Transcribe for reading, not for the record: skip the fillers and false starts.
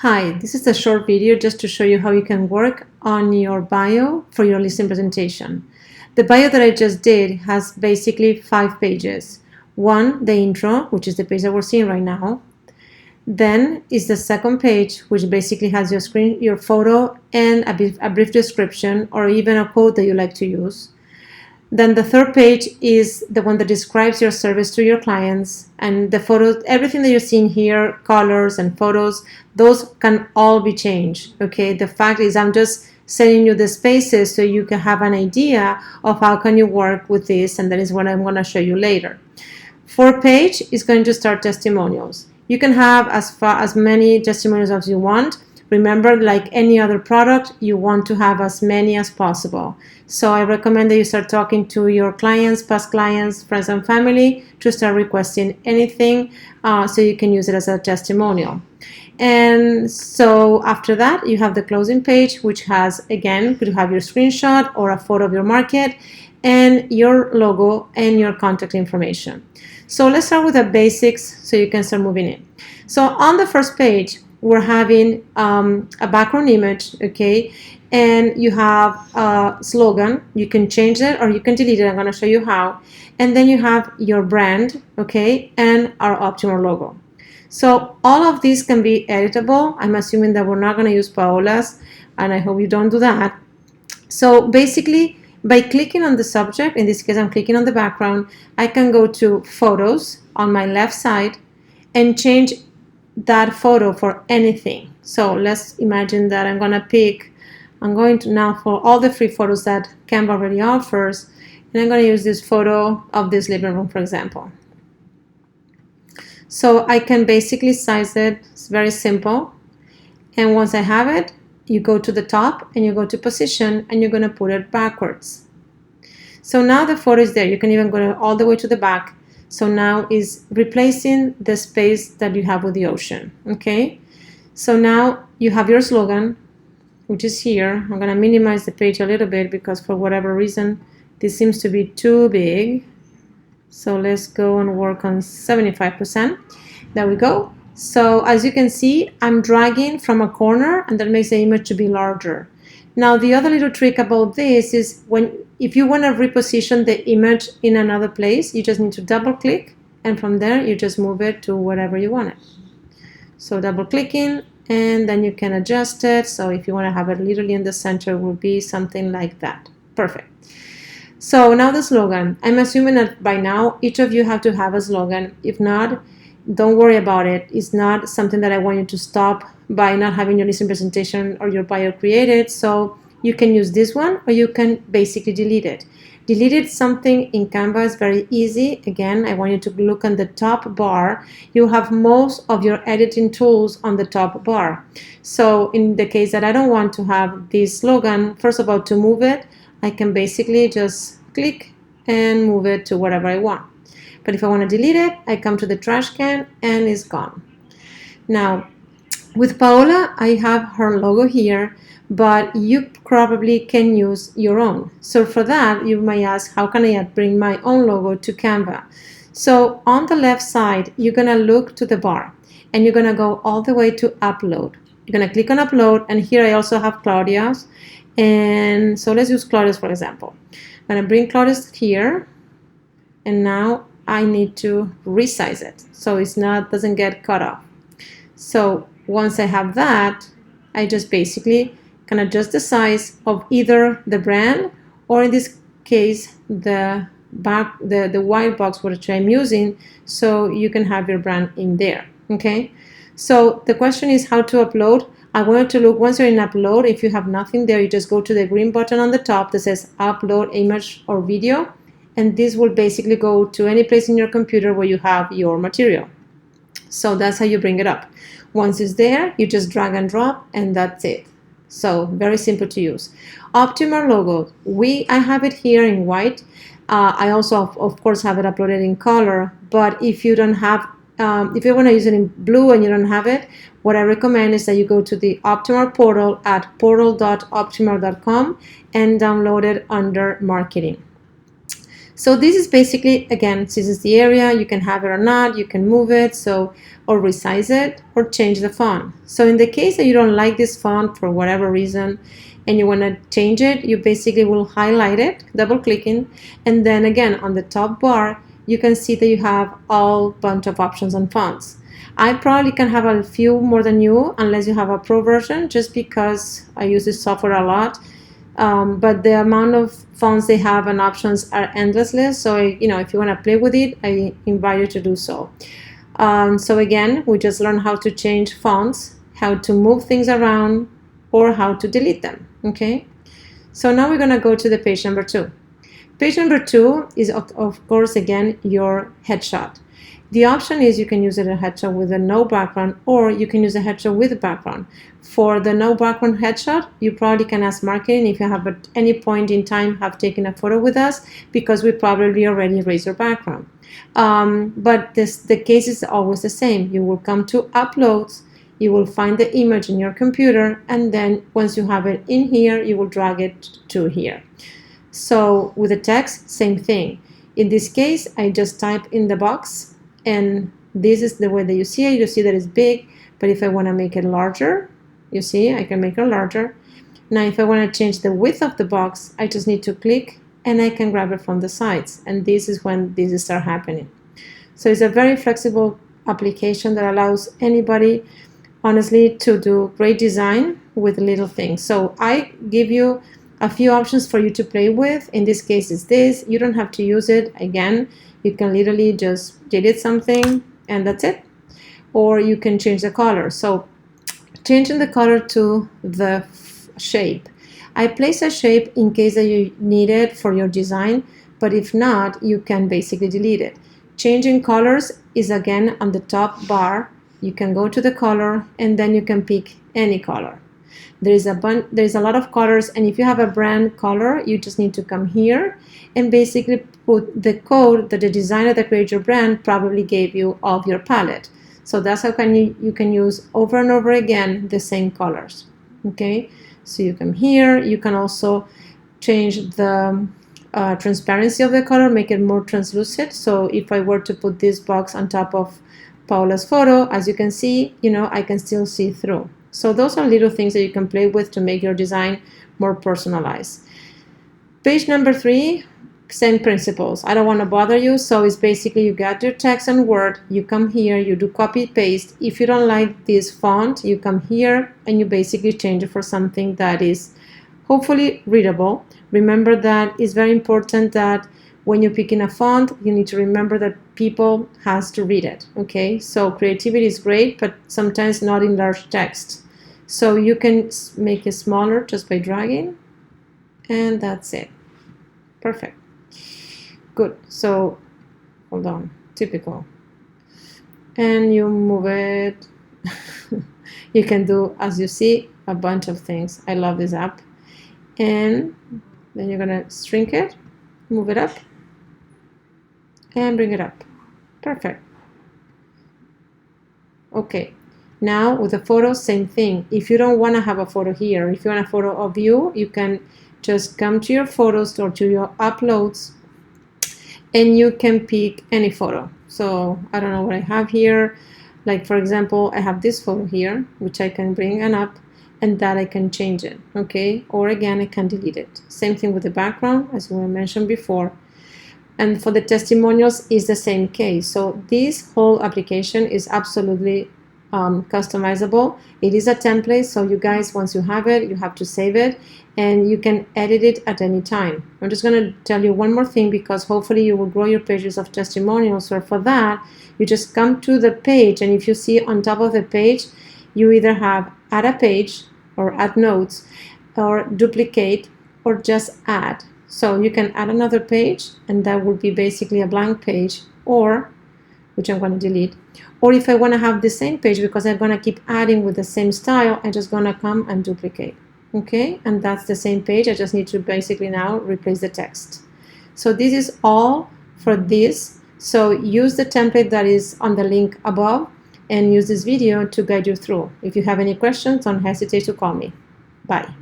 Hi, this is a short video just to show you how you can work on your bio for your listing presentation. The bio that I just did has basically 5 pages. One, the intro, which is the page that we're seeing right now. Then is the second page, which basically has your screen, your photo, and a brief description or even a quote that you like to use. Then the third page is the one that describes your service to your clients, and the photos, everything that you're seeing here, colors and photos, those can all be changed. Okay, the fact is I'm just sending you the spaces so you can have an idea of how can you work with this, and that is what I'm going to show you later. Fourth page is going to start testimonials. You can have as many testimonials as you want. Remember, like any other product, you want to have as many as possible. So I recommend that you start talking to your clients, past clients, friends and family to start requesting anything so you can use it as a testimonial. And so after that, you have the closing page, which has, again, could have your screenshot or a photo of your market and your logo and your contact information. So let's start with the basics so you can start moving in. So on the first page, we're having a background image, okay, and you have a slogan. You can change it or you can delete it. I'm going to show you how. And then you have your brand, okay, and our Optimal logo. So all of these can be editable. I'm assuming that we're not going to use Paola's, and I hope you don't do that. So basically, by clicking on the subject, in this case I'm clicking on the background, I can go to Photos on my left side and change that photo for anything. So let's imagine that I'm going to now for all the free photos that Canva already offers, and I'm going to use this photo of this living room, for example. So I can basically size it. It's very simple. And once I have it, you go to the top and you go to position and you're going to put it backwards. So now the photo is there. You can even go all the way to the back. So now is replacing the space that you have with the ocean. Okay. So now you have your slogan, which is here. I'm going to minimize the page a little bit because for whatever reason, this seems to be too big. So let's go and work on 75%. There we go. So as you can see, I'm dragging from a corner and that makes the image to be larger. Now the other little trick about this is if you want to reposition the image in another place, you just need to double click and from there you just move it to wherever you want it. So double clicking and then you can adjust it. So if you want to have it literally in the center, it will be something like that. Perfect. So now the slogan. I'm assuming that by now each of you have to have a slogan. If not, don't worry about it. It's not something that I want you to stop by not having your listing presentation or your bio created. So you can use this one or you can basically delete it. Delete something in Canva is very easy. Again, I want you to look on the top bar. You have most of your editing tools on the top bar. So in the case that I don't want to have this slogan, first of all, to move it, I can basically just click and move it to wherever I want. But if I want to delete it, I come to the trash can and it's gone. Now, with Paola, I have her logo here, but you probably can use your own. So for that, you may ask, how can I bring my own logo to Canva? So on the left side, you're going to look to the bar and you're going to go all the way to upload. You're going to click on upload, and here I also have Claudia's. And so let's use Claudia's for example. I'm going to bring Claudia's here, and now I need to resize it so it's doesn't get cut off. So once I have that, I just basically can adjust the size of either the brand or in this case the white box which I'm using, so you can have your brand in there. Okay, so the question is how to upload. I want you to look, once you're in upload, if you have nothing there, you just go to the green button on the top that says upload image or video, and this will basically go to any place in your computer where you have your material. So that's how you bring it up. Once it's there, you just drag and drop and that's it. So very simple to use. Optimal logo, I have it here in white. I also of course have it uploaded in color, but if you don't have if you want to use it in blue and you don't have it, what I recommend is that you go to the Optimal portal at portal.optimal.com and download it under marketing. So this is basically, again, this is the area. You can have it or not. You can move it, so, or resize it, or change the font. So in the case that you don't like this font for whatever reason, and you want to change it, you basically will highlight it, double clicking, and then again on the top bar, you can see that you have all bunch of options on fonts. I probably can have a few more than you, unless you have a pro version, just because I use this software a lot. But the amount of fonts they have and options are endlessly. So, if you want to play with it, I invite you to do so. So again, we just learned how to change fonts, how to move things around, or how to delete them. Okay. So now we're going to go to the page number 2. Page number 2 is, of course, again, your headshot. The option is you can use a headshot with a no background, or you can use a headshot with a background. For the no background headshot, you probably can ask marketing if you have at any point in time have taken a photo with us, because we probably already erased your background. But the case is always the same. You will come to uploads, you will find the image in your computer, and then once you have it in here, you will drag it to here. So with the text, same thing. In this case, I just type in the box, and this is the way that you see it. You see that it's big, but if I want to make it larger, you see, I can make it larger. Now, if I want to change the width of the box, I just need to click, and I can grab it from the sides. And this is when this starts happening. So it's a very flexible application that allows anybody, honestly, to do great design with little things. So I give you a few options for you to play with. In this case, it's this. You don't have to use it. Again, you can literally just delete something and that's it. Or you can change the color. So changing the color to the shape. I place a shape in case that you need it for your design, but if not, you can basically delete it. Changing colors is again on the top bar. You can go to the color and then you can pick any color. There's a lot of colors, and if you have a brand color, you just need to come here and basically put the code that the designer that created your brand probably gave you of your palette. So that's how you can use over and over again the same colors. Okay, so you come here. You can also change the transparency of the color, make it more translucent. So if I were to put this box on top of Paula's photo, as you can see, I can still see through. So those are little things that you can play with to make your design more personalized. Page number 3, same principles. I don't want to bother you, so it's basically you got your text and Word, you come here, you do copy paste. If you don't like this font, you come here and you basically change it for something that is hopefully readable. Remember that it's very important that when you're picking a font, you need to remember that people has to read it, okay? So creativity is great, but sometimes not in large text. So you can make it smaller just by dragging, and that's it. Perfect. Good. So, hold on. Typical. And you move it. You can do, as you see, a bunch of things. I love this app. And then you're going to shrink it, move it up, and bring it up. Perfect. Okay, now with the photos, same thing. If you don't want to have a photo here, if you want a photo of you, you can just come to your photos or to your uploads and you can pick any photo. So I don't know what I have here. Like for example, I have this photo here, which I can bring and up, and that I can change it, okay? Or again, I can delete it. Same thing with the background, as we mentioned before. And for the testimonials is the same case. So this whole application is absolutely customizable. It is a template, so you guys, once you have it, you have to save it and you can edit it at any time. I'm just going to tell you one more thing, because hopefully you will grow your pages of testimonials. So for that, you just come to the page, and if you see on top of the page, you either have add a page or add notes or duplicate or just add. So you can add another page, and that would be basically a blank page, or, which I'm going to delete, or if I want to have the same page because I'm going to keep adding with the same style, I'm just going to come and duplicate. Okay, and that's the same page. I just need to basically now replace the text. So this is all for this. So use the template that is on the link above and use this video to guide you through. If you have any questions, don't hesitate to call me. Bye.